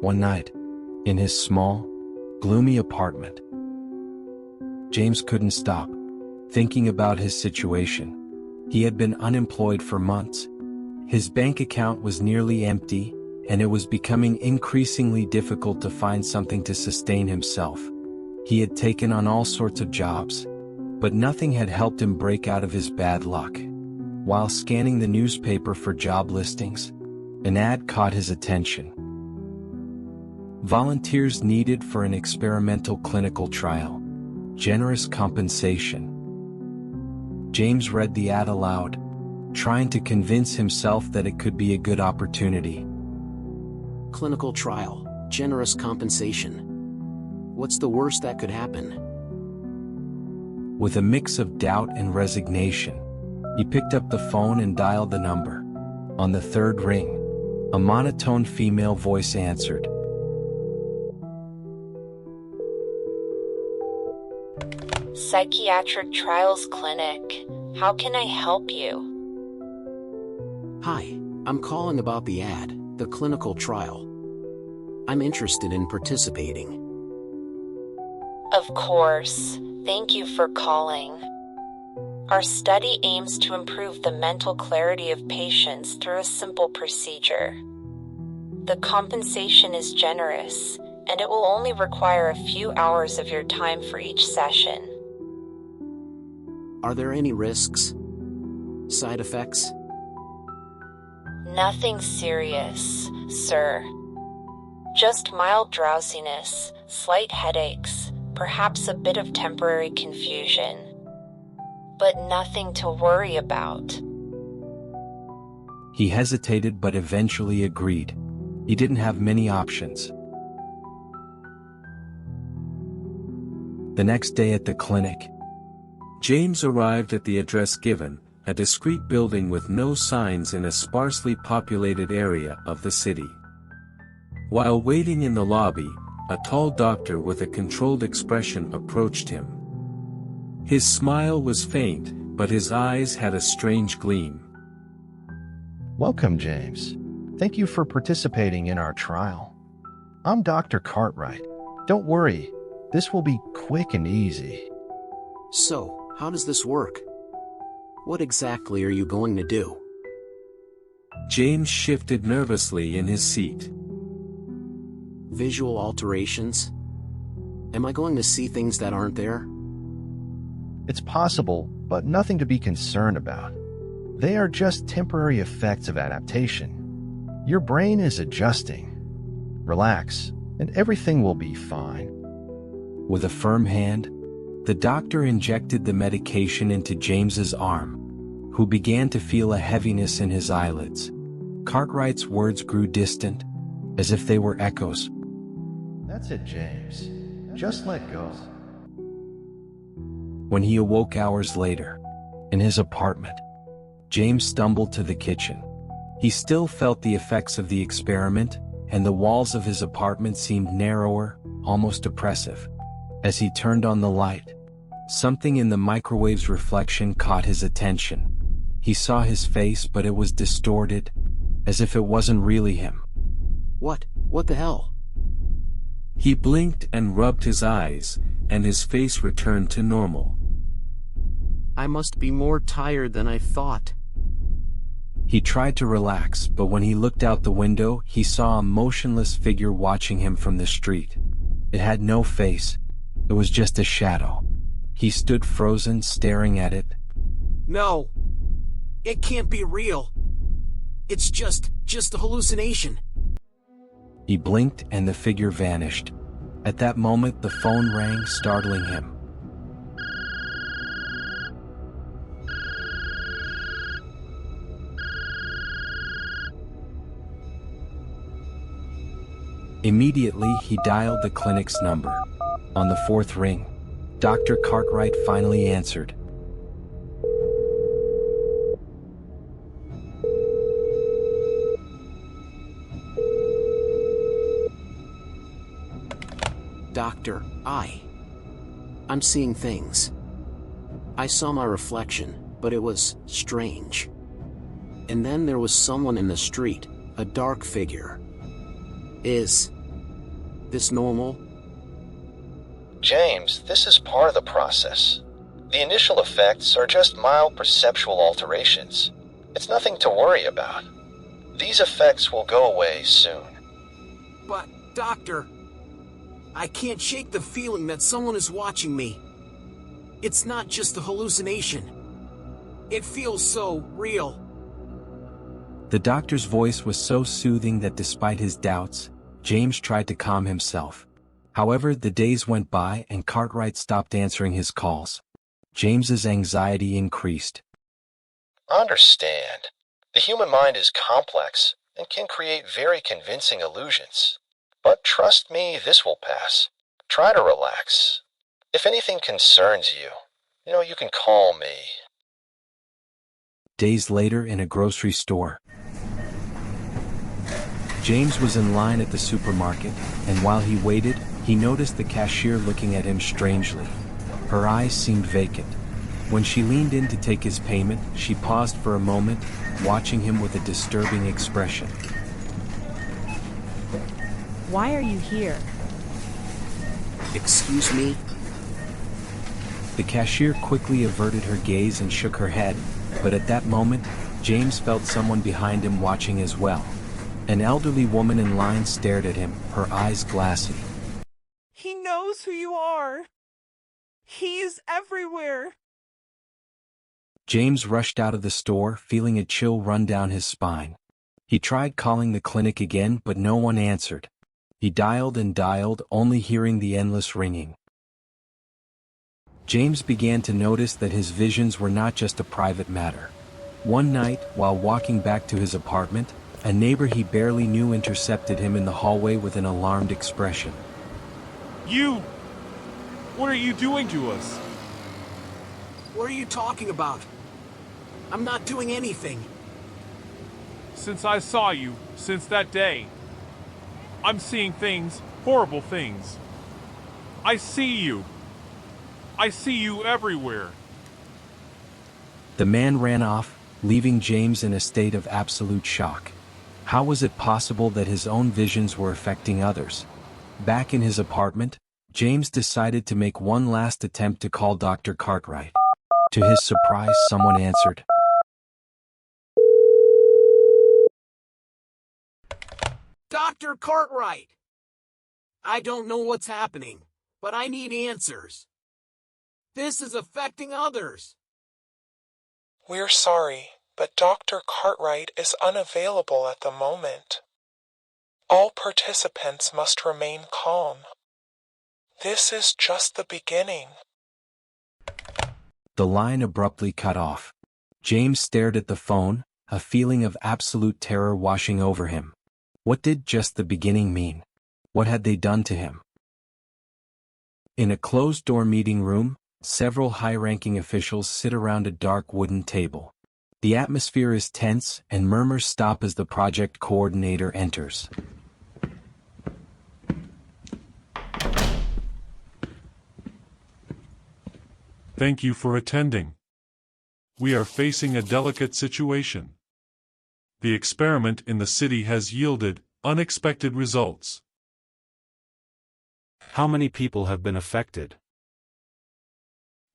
One night, in his small, gloomy apartment, James couldn't stop thinking about his situation. He had been unemployed for months. His bank account was nearly empty, and it was becoming increasingly difficult to find something to sustain himself. He had taken on all sorts of jobs, but nothing had helped him break out of his bad luck. While scanning the newspaper for job listings, an ad caught his attention. Volunteers needed for an experimental clinical trial. Generous compensation. James read the ad aloud, trying to convince himself that it could be a good opportunity. Clinical trial, generous compensation. What's the worst that could happen? With a mix of doubt and resignation, he picked up the phone and dialed the number. On the third ring, a monotone female voice answered. Psychiatric Trials Clinic. How can I help you? Hi, I'm calling about the ad, the clinical trial. I'm interested in participating. Of course. Thank you for calling. Our study aims to improve the mental clarity of patients through a simple procedure. The compensation is generous, and it will only require a few hours of your time for each session. Are there any risks? Side effects? Nothing serious, sir. Just mild drowsiness, slight headaches, perhaps a bit of temporary confusion. But nothing to worry about. He hesitated but eventually agreed. He didn't have many options. The next day at the clinic, James arrived at the address given, a discreet building with no signs in a sparsely populated area of the city. While waiting in the lobby, a tall doctor with a controlled expression approached him. His smile was faint, but his eyes had a strange gleam. Welcome, James. Thank you for participating in our trial. I'm Dr. Cartwright. Don't worry, this will be quick and easy. So, how does this work? What exactly are you going to do? James shifted nervously in his seat. Visual alterations? Am I going to see things that aren't there? It's possible, but nothing to be concerned about. They are just temporary effects of adaptation. Your brain is adjusting. Relax, and everything will be fine. With a firm hand, the doctor injected the medication into James's arm, who began to feel a heaviness in his eyelids. Cartwright's words grew distant, as if they were echoes. That's it, James. Just let go. When he awoke hours later, in his apartment, James stumbled to the kitchen. He still felt the effects of the experiment, and the walls of his apartment seemed narrower, almost oppressive. As he turned on the light, something in the microwave's reflection caught his attention. He saw his face, but it was distorted, as if it wasn't really him. What the hell? He blinked and rubbed his eyes, and his face returned to normal. I must be more tired than I thought. He tried to relax, but when he looked out the window, he saw a motionless figure watching him from the street. It had no face. It was just a shadow. He stood frozen, staring at it. No! It can't be real! It's just a hallucination! He blinked and the figure vanished. At that moment, the phone rang, startling him. Immediately, he dialed the clinic's number. On the fourth ring, Dr. Cartwright finally answered. Doctor, I'm seeing things. I saw my reflection, but it was strange. And then there was someone in the street, a dark figure. Is this normal? James, this is part of the process. The initial effects are just mild perceptual alterations. It's nothing to worry about. These effects will go away soon. But, Doctor, I can't shake the feeling that someone is watching me. It's not just a hallucination. It feels so real. The doctor's voice was so soothing that despite his doubts, James tried to calm himself. However, the days went by and Cartwright stopped answering his calls. James's anxiety increased. Understand. The human mind is complex and can create very convincing illusions. But trust me, this will pass. Try to relax. If anything concerns you, you can call me. Days later in a grocery store, James was in line at the supermarket, and while he waited, he noticed the cashier looking at him strangely. Her eyes seemed vacant. When she leaned in to take his payment, she paused for a moment, watching him with a disturbing expression. Why are you here? Excuse me? The cashier quickly averted her gaze and shook her head, but at that moment, James felt someone behind him watching as well. An elderly woman in line stared at him, her eyes glassy. He knows who you are. He is everywhere. James rushed out of the store, feeling a chill run down his spine. He tried calling the clinic again, but no one answered. He dialed and dialed, only hearing the endless ringing. James began to notice that his visions were not just a private matter. One night, while walking back to his apartment, a neighbor he barely knew intercepted him in the hallway with an alarmed expression. You! What are you doing to us? What are you talking about? I'm not doing anything. Since I saw you, since that day, I'm seeing things, horrible things. I see you. I see you everywhere. The man ran off, leaving James in a state of absolute shock. How was it possible that his own visions were affecting others? Back in his apartment, James decided to make one last attempt to call Dr. Cartwright. To his surprise, someone answered. Dr. Cartwright! I don't know what's happening, but I need answers. This is affecting others. We're sorry, but Dr. Cartwright is unavailable at the moment. All participants must remain calm. This is just the beginning. The line abruptly cut off. James stared at the phone, a feeling of absolute terror washing over him. What did just the beginning mean? What had they done to him? In a closed-door meeting room, several high-ranking officials sit around a dark wooden table. The atmosphere is tense, and murmurs stop as the project coordinator enters. Thank you for attending. We are facing a delicate situation. The experiment in the city has yielded unexpected results. How many people have been affected?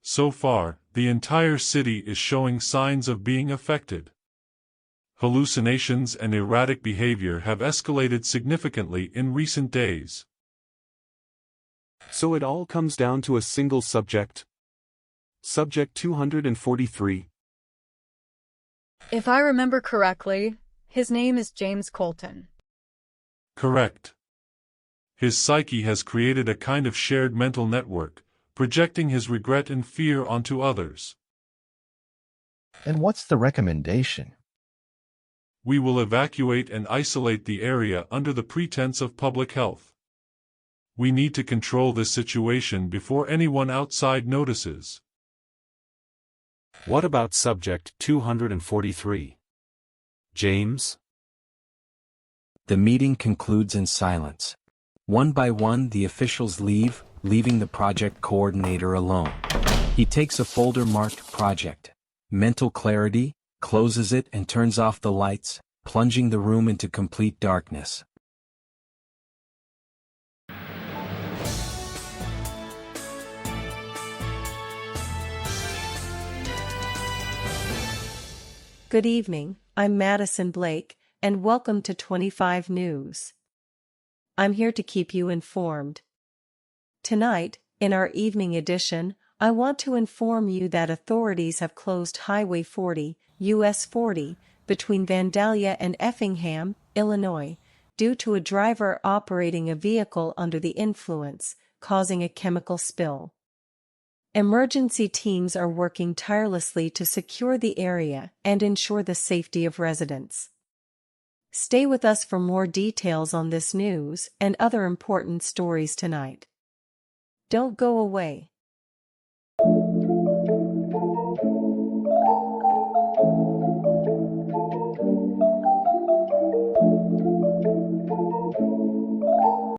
So far, the entire city is showing signs of being affected. Hallucinations and erratic behavior have escalated significantly in recent days. So it all comes down to a single subject. Subject 243. If I remember correctly, his name is James Colton. Correct. His psyche has created a kind of shared mental network, projecting his regret and fear onto others. And what's the recommendation? We will evacuate and isolate the area under the pretense of public health. We need to control this situation before anyone outside notices. What about subject 243? James? The meeting concludes in silence. One by one, the officials leave, leaving the project coordinator alone. He takes a folder marked Project Mental Clarity, closes it and turns off the lights, plunging the room into complete darkness. Good evening, I'm Madison Blake, and welcome to 25 News. I'm here to keep you informed. Tonight, in our evening edition, I want to inform you that authorities have closed Highway 40, US 40, between Vandalia and Effingham, Illinois, due to a driver operating a vehicle under the influence, causing a chemical spill. Emergency teams are working tirelessly to secure the area and ensure the safety of residents. Stay with us for more details on this news and other important stories tonight. Don't go away.